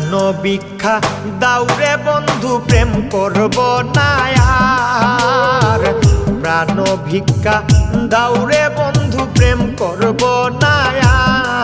প্রাণ ভিক্ষা দাউরে বন্ধু প্রেম করব না আর। প্রাণ ভিক্ষা দাউরে বন্ধু প্রেম করব না আর।